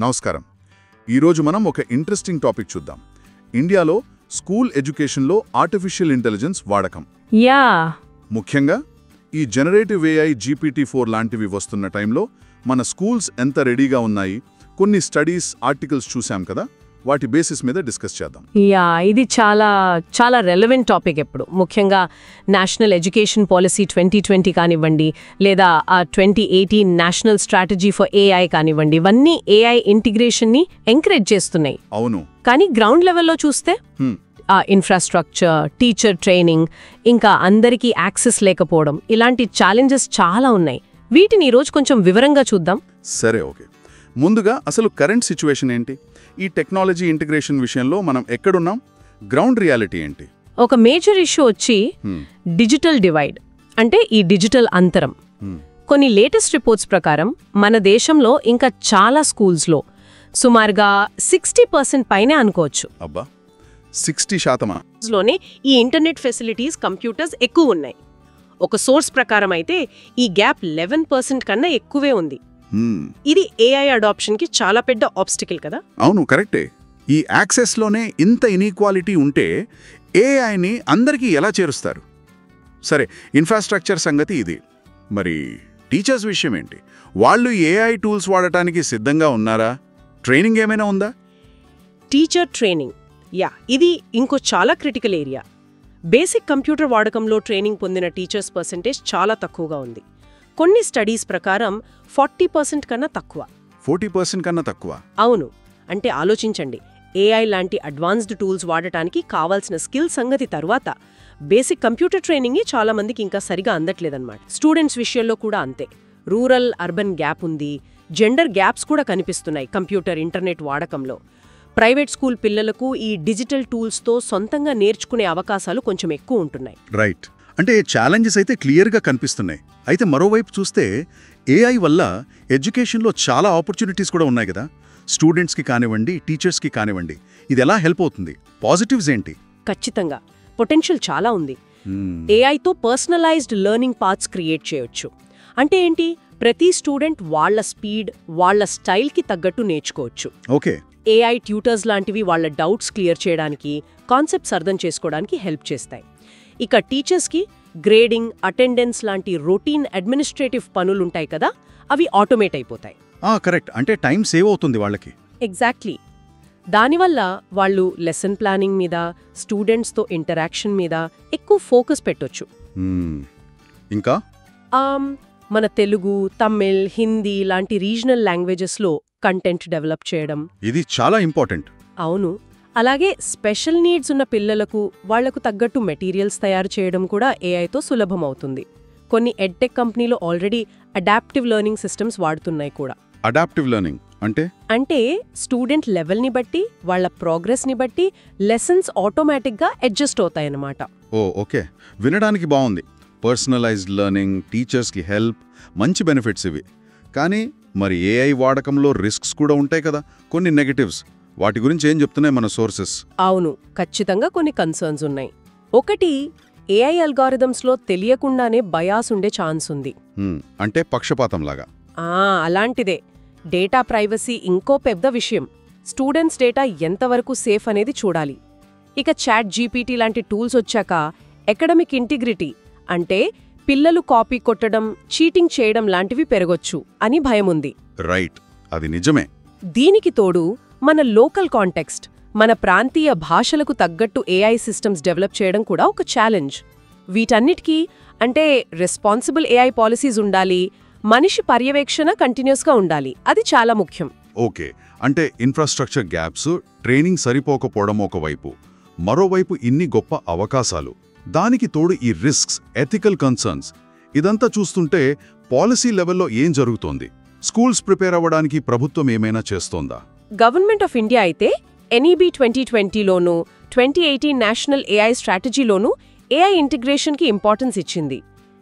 నమస్కారం. ఈరోజు మనం ఒక ఇంట్రెస్టింగ్ టాపిక్ చూద్దాం. ఇండియాలో స్కూల్ ఎడ్యుకేషన్లో ఆర్టిఫిషియల్ ఇంటెలిజెన్స్ వాడకం. యా ముఖ్యంగా ఈ జనరేటివ్ AI GPT-4 లాంటివి వస్తున్న టైంలో మన స్కూల్స్ ఎంత రెడీగా ఉన్నాయి, కొన్ని స్టడీస్ ఆర్టికల్స్ చూశాం కదా, వాటి బేసిస్ మీద డిస్కస్ చేద్దాం. ఇది చాలా రెలవెంట్ టాపిక్ ఎప్పుడు, ముఖ్యంగా నేషనల్ ఎడ్యుకేషన్ పాలసీ 2020 కానివ్వండి, లేదా ఆ 2018 నేషనల్ స్ట్రాటజీ ఫర్ AI కానివ్వండి, ఇవన్నీ AI ఇంటిగ్రేషన్ని ఎంకరేజ్ చేస్తున్నాయి. అవును, కానీ గ్రౌండ్ లెవెల్లో చూస్తే ఆ ఇన్ఫ్రాస్ట్రక్చర్, టీచర్ ట్రైనింగ్, ఇంకా అందరికీ యాక్సెస్ లేకపోవడం, ఇలాంటి ఛాలెంజెస్ చాలా ఉన్నాయి. వీటిని ఈరోజు కొంచెం వివరంగా చూద్దాం. సరే, ఓకే. ముందుగా అసలు కరెంట్ సిచ్యువేషన్ ఏంటి? ఈ టెక్నాలజీ ఇంటిగ్రేషన్ విషయంలో మనం ఎక్కడున్నాం? గ్రౌండ్ రియాలిటీ ఏంటి? ఒక మేజర్ ఇష్యూ వచ్చి డిజిటల్ డివైడ్, అంటే ఈ డిజిటల్ అంతరం. కొన్ని లేటెస్ట్ రిపోర్ట్స్ ప్రకారం మన దేశంలో ఇంకా చాలా స్కూల్స్లో సుమారుగా 60% పైనే అనుకోవచ్చు. అబ్బా, 60%? లోనే ఈ ఇంటర్నెట్ ఫెసిలిటీస్, కంప్యూటర్స్ ఎక్కువ ఉన్నాయి. ఒక సోర్స్ ప్రకారం అయితే ఈ గ్యాప్ 11% కన్నా ఎక్కువే ఉంది. ఇది AI అడాప్షన్కి చాలా పెద్ద ఆబ్స్టికల్ కదా. అవును, కరెక్టే. ఈ యాక్సెస్లోనే ఇంత ఇన్ఈక్వాలిటీ ఉంటే AIని అందరికీ ఎలా చేరుస్తారు? సరే, ఇన్ఫ్రాస్ట్రక్చర్ సంగతి ఇది. మరి టీచర్స్ విషయం ఏంటి? వాళ్ళు AI టూల్స్ వాడటానికి సిద్ధంగా ఉన్నారా? ట్రైనింగ్ ఏమైనా ఉందా? టీచర్ ట్రైనింగ్, ఇది ఇంకో చాలా క్రిటికల్ ఏరియా. బేసిక్ కంప్యూటర్ వాడకంలో ట్రైనింగ్ పొందిన టీచర్స్ పర్సెంటేజ్ చాలా తక్కువగా ఉంది. కొన్ని స్టడీస్ ప్రకారం 40% కన్నా తక్కువ. 40% కన్నా తక్కువ? అవును. అంటే ఆలోచించండి, AI లాంటి అడ్వాన్స్డ్ టూల్స్ వాడటానికి కావాల్సిన స్కిల్ సంగతి తరువాత బేసిక్ కంప్యూటర్ ట్రైనింగ్ చాలా మందికి ఇంకా సరిగా అందట్లేదన్నమాట. స్టూడెంట్స్ విషయంలో కూడా అంతే. రూరల్ అర్బన్ గ్యాప్ ఉంది. జెండర్ గ్యాప్స్ కూడా కనిపిస్తున్నాయి కంప్యూటర్, ఇంటర్నెట్ వాడకంలో. ప్రైవేట్ స్కూల్ పిల్లలకు ఈ డిజిటల్ టూల్స్తో సొంతంగా నేర్చుకునే అవకాశాలు కొంచెం ఎక్కువ ఉంటున్నాయి. రైట్. అంటే ఛాలెంజెస్ అయితే క్లియర్గా కనిపిస్తున్నాయి. అయితే మరోవైపు చూస్తే AI వల్ల ఎడ్యుకేషన్లో చాలా ఆపర్చునిటీస్ కూడా ఉన్నాయి కదా. స్టూడెంట్స్కి కానివ్వండి, టీచర్స్కి కానివ్వండి, ఇది ఎలా హెల్ప్ అవుతుంది? పాజిటివ్స్ ఏంటి? ఖచ్చితంగా పొటెన్షియల్ చాలా ఉంది. AIతో పర్సనలైజ్డ్ లెర్నింగ్ పాత్స్ క్రియేట్ చేయొచ్చు. అంటే ఏంటి? ప్రతి స్టూడెంట్ వాళ్ళ స్పీడ్, వాళ్ళ స్టైల్కి తగ్గట్టు నేర్చుకోవచ్చు. ఓకే. AI ట్యూటర్స్ లాంటివి వాళ్ళ డౌట్స్ క్లియర్ చేయడానికి, కాన్సెప్ట్స్ అర్థం చేసుకోవడానికి హెల్ప్ చేస్తాయి. ఇక టీచర్స్కి గ్రేడింగ్, అటెండెన్స్ లాంటి రొటీన్ అడ్మినిస్ట్రేటివ్ పనులుంటాయి కదా, అవి ఆటోమేట్ అయిపోతాయి. కరెక్ట్. అంటే టైం సేవ్ అవుతుంది వాళ్ళకి. ఎగ్జాక్ట్లీ. దానివల్ల వాళ్ళు లెసన్ ప్లానింగ్ మీద, స్టూడెంట్స్తో ఇంటరాక్షన్ మీద ఎక్కువ ఫోకస్ పెట్టొచ్చు. ఇంకా మన తెలుగు, తమిళ్, హిందీ లాంటి రీజనల్ లాంగ్వేజెస్లో కంటెంట్ డెవలప్ చేయడం, ఇది చాలా ఇంపార్టెంట్. అవును. అలాగే స్పెషల్ నీడ్స్ ఉన్న పిల్లలకు వాళ్లకు తగ్గట్టు మెటీరియల్స్ తయారు చేయడం కూడా AIతో సులభమవుతుంది. కొన్ని ఎడ్టెక్ కంపెనీలు ఆల్రెడీ అడాప్టివ్ లెర్నింగ్ సిస్టమ్స్ వాడుతున్నాయి కూడా. అడాప్టివ్ లెర్నింగ్ అంటే స్టూడెంట్ లెవెల్ని బట్టి, వాళ్ల ప్రోగ్రెస్ని బట్టి లెసన్స్ ఆటోమేటిక్గా అడ్జస్ట్ అవుతాయన్నమాట. ఓకే. వినడానికి బాగుంది. పర్సనలైజ్డ్ లెర్నింగ్, టీచర్స్కి హెల్ప్, మంచి బెనిఫిట్స్ ఇవి. కానీ మరి AI వాడకంలో రిస్క్స్ కూడా ఉంటాయి కదా, కొన్ని నెగటివ్స్. వాటి గురించి ఏం చెప్తున్నాయి మన సోర్సెస్? అవును, ఖచ్చితంగా కొన్ని కన్సర్న్స్ ఉన్నాయి. ఒకటి, AI అల్గారిథమ్స్లో తెలియకుండానే బయాస్ ఉండే ఛాన్స్ ఉంది. అంటే పక్షపాతంలాగా? అలాంటిదే. డేటా ప్రైవసీ ఇంకో పెద్ద విషయం. స్టూడెంట్స్ డేటా ఎంతవరకు సేఫ్ అనేది చూడాలి. ఇక ChatGPT లాంటి టూల్స్ వచ్చాక అకాడమిక్ ఇంటిగ్రిటీ, అంటే పిల్లలు కాపీ కొట్టడం, చీటింగ్ చేయడం లాంటివి పెరగొచ్చు అని భయముంది. రైట్, అది నిజమే. దీనికి తోడు మన లోకల్ కాంటెక్స్ట్, మన ప్రాంతీయ భాషలకు తగ్గట్టు AI సిస్టమ్స్ డెవలప్ చేయడం కూడా ఒక ఛాలెంజ్. వీటన్నిటికీ అంటే రెస్పాన్సిబుల్ AI పాలసీస్ ఉండాలి, మనిషి పర్యవేక్షణ కంటిన్యూస్గా ఉండాలి. అది చాలా ముఖ్యం. ఓకే. అంటే ఇన్ఫ్రాస్ట్రక్చర్ గ్యాప్స్, ట్రైనింగ్ సరిపోకపోవడం ఒకవైపు, మరోవైపు ఇన్ని గొప్ప అవకాశాలు, దానికి తోడు ఈ రిస్క్స్, ఎథికల్ కన్సర్న్స్, ఇదంతా చూస్తుంటే పాలసీ లెవెల్లో ఏం జరుగుతోంది? స్కూల్స్ ప్రిపేర్ అవ్వడానికి ప్రభుత్వం ఏమైనా చేస్తోందా? గవర్నమెంట్ ఆఫ్ ఇండియా అయితే NEP 2020లోనూ 2018 నేషనల్ AI స్ట్రాటజీలోనూ AI ఇంటిగ్రేషన్కి ఇంపార్టెన్స్ ఇచ్చింది.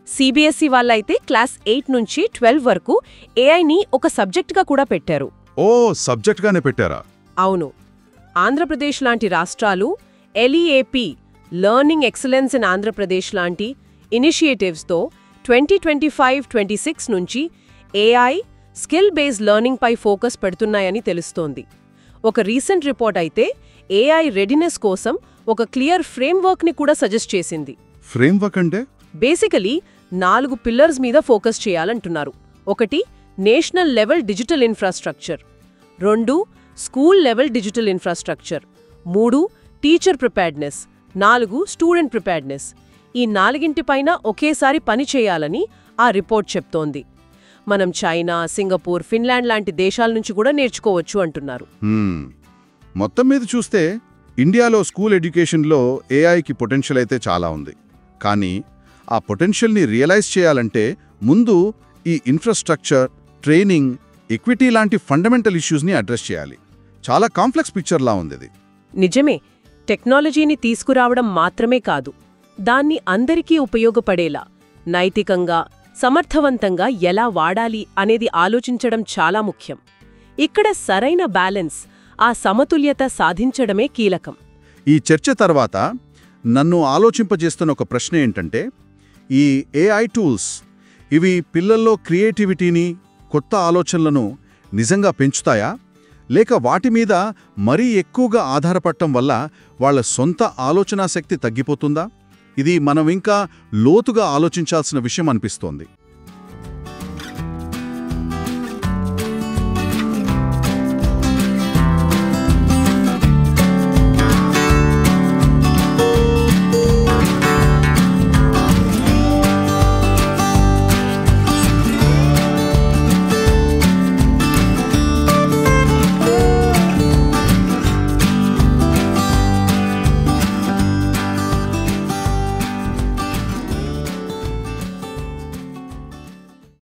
CBSE వాళ్ళైతే క్లాస్ 8 నుంచి 12 వరకు AIని ఒక సబ్జెక్ట్గా కూడా పెట్టారు. సబ్జెక్ట్గానే పెట్టారా? అవును. ఆంధ్రప్రదేశ్ లాంటి రాష్ట్రాలు LEAP, learning excellence in Andhra Pradesh లాంటి ఇనిషియేటివ్స్తో 2025-26 నుంచి AI స్కిల్ బేస్డ్ లెర్నింగ్ పై ఫోకస్ పెడుతున్నాయని తెలుస్తోంది. ఒక రీసెంట్ రిపోర్ట్ అయితే ఏఐ రెడీనెస్ కోసం ఒక క్లియర్ ఫ్రేమ్వర్క్ని కూడా సజెస్ట్ చేసింది. ఫ్రేమ్వర్క్ అంటే? బేసికలీ 4 పిల్లర్స్ మీద ఫోకస్ చేయాలంటున్నారు. 1 national level digital infrastructure, 2 school level digital infrastructure, 3 teacher preparedness, 4 student preparedness. ఈ 4ంటిపైన ఒకేసారి పని చేయాలని ఆ రిపోర్ట్ చెప్తోంది. మనం చైనా, సింగపూర్, ఫిన్లాండ్ లాంటి దేశాల నుంచి కూడా నేర్చుకోవచ్చు అంటున్నారు. మొత్తం మీద చూస్తే ఇండియాలో స్కూల్ ఎడ్యుకేషన్లో ఏఐకి పొటెన్షియల్ అయితే చాలా ఉంది. కానీ ఆ పొటెన్షియల్ని రియలైజ్ చేయాలంటే ముందు ఈ ఇన్ఫ్రాస్ట్రక్చర్, ట్రైనింగ్, ఈక్విటీ లాంటి ఫండమెంటల్ ఇష్యూస్ని అడ్రస్ చేయాలి. చాలా కాంప్లెక్స్ పిక్చర్లా ఉంది ఇది. నిజమే. టెక్నాలజీని తీసుకురావడం మాత్రమే కాదు, దాన్ని అందరికీ ఉపయోగపడేలా, నైతికంగా, సమర్థవంతంగా ఎలా వాడాలి అనేది ఆలోచించడం చాలా ముఖ్యం. ఇక్కడ సరైన బ్యాలెన్స్, ఆ సమతుల్యత సాధించడమే కీలకం. ఈ చర్చ తర్వాత నన్ను ఆలోచింపజేస్తున్న ఒక ప్రశ్న ఏంటంటే, ఈ ఏఐ టూల్స్ ఇవి పిల్లల్లో క్రియేటివిటీని, కొత్త ఆలోచనలను నిజంగా పెంచుతాయా? లేక వాటి మీద మరీ ఎక్కువగా ఆధారపడటం వల్ల వాళ్ళ సొంత ఆలోచనాశక్తి తగ్గిపోతుందా? ఇది మనం ఇంకా లోతుగా ఆలోచించాల్సిన విషయం అనిపిస్తోంది.